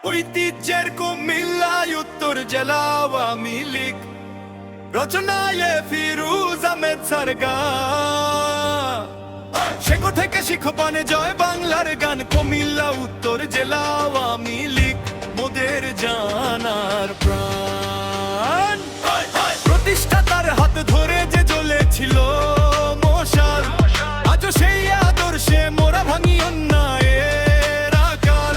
ঐতিহ্যের কুমিল্লায় উত্তর জেলা আওয়ামী লীগ, রচনায় ফিরুজ আহমেদ সরকার। শেখো থেকে শিখো পানে জয় বাংলার গান, কুমিল্লা উত্তর জেলা আওয়ামী লীগ মোদের জানার প্রাণ। প্রতিষ্ঠাতার হাত ধরে যে জ্বলেছিল মশাল, আজও সেই আদর্শে মোরা ভাঙি অন্যায়ের আকাল।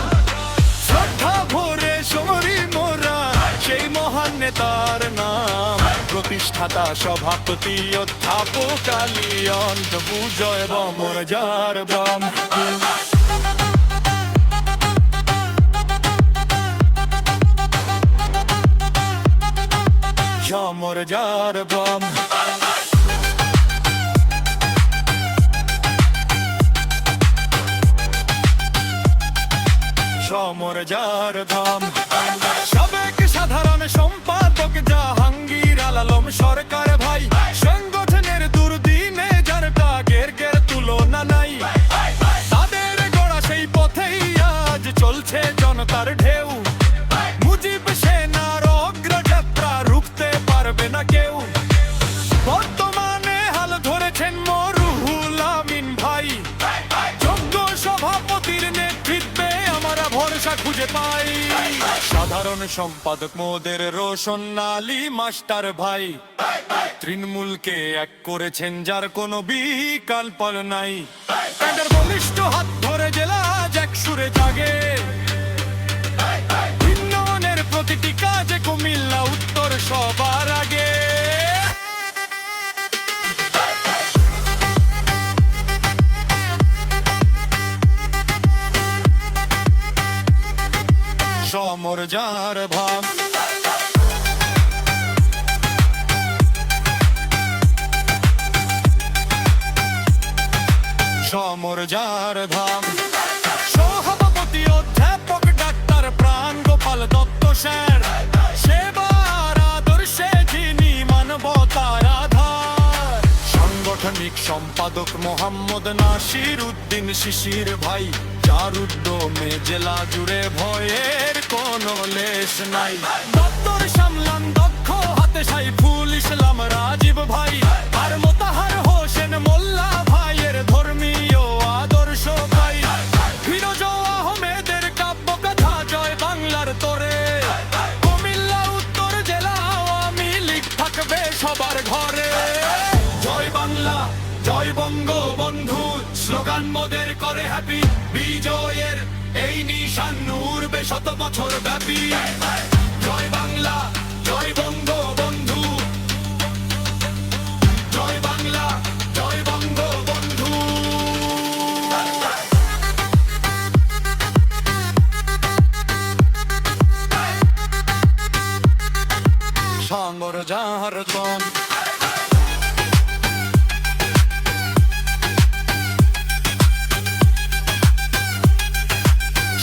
শ্রদ্ধা ভরে সমরি মোরা সেই মহান নেতার নাম, প্রতিষ্ঠাতা সভাপতি অধ্যাপক আলী অন্তর্জয় বমর যার বাম। সমর যার বাম। সমর যার ধাম। সাবেক সাধারণ সম্পাদক জাহাঙ্গীর আলম সরকার ভাই, সংগঠনের দুর্দিনে যার ডাকের তুলনা নাই। তাদের গড়া সেই পথেই আজ চলছে জনতার ঢেউ। মুজিব সেনার অগ্রযাত্রা রুখতে পারবে না কেউ। বর্তমানে হাল ধরেছেন মরহুল আমিন ভাই, যোগ্য সভাপতির নেতৃত্বে আমরা ভরসা খুঁজে পাই। সাধারণ সম্পাদক মোদের রোশন আলী মাস্টার ভাই, তৃণমূলকে এক করেছেন যার কোনো বিকল্প নাই। তাদের বলিষ্ঠ হাত ধরে জেলা এক সুরে জাগে, উন্নয়নের প্রতিটি কাজে কুমিল্লা উত্তর সবার আগে। সমর যার ভাম। সমর যার ধাম। সভাপতি অধ্যাপক ডাক্তার প্রাণ গোপাল দত্ত স্যার, সেবার আদর্শে যিনি মানবতার আধার। সাংগঠনিক সম্পাদক মোহাম্মদ নাসির উদ্দিন শিশির ভাই, যার উদ্যমে জেলা জুড়ে ভয়ের কোনো লেশ নাই। দপ্তর সামলান দক্ষ হাতে সাইফুল ইসলাম রাজীব ভাই, আর মোতাহার হোসেন মোল্লা ভাইয়ের ধর্মীয় আদর্শ ভাই। ফিরোজ আহমেদের কাব্য কথা জয় বাংলার তোরে, কুমিল্লা উত্তর জেলা আওয়ামী লীগ থাকবে সবার ঘরে। জয় বাংলা জয় বঙ্গবন্ধু স্লোগান মোদের করে হ্যাপি, বিজয়ের এই নিশান উড়বে শত বছর ব্যাপী। জয় বাংলা জয় বঙ্গবন্ধু, জয় বাংলা জয় বঙ্গবন্ধু। সমর যার ধাম।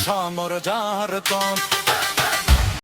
সমর যার ধাম।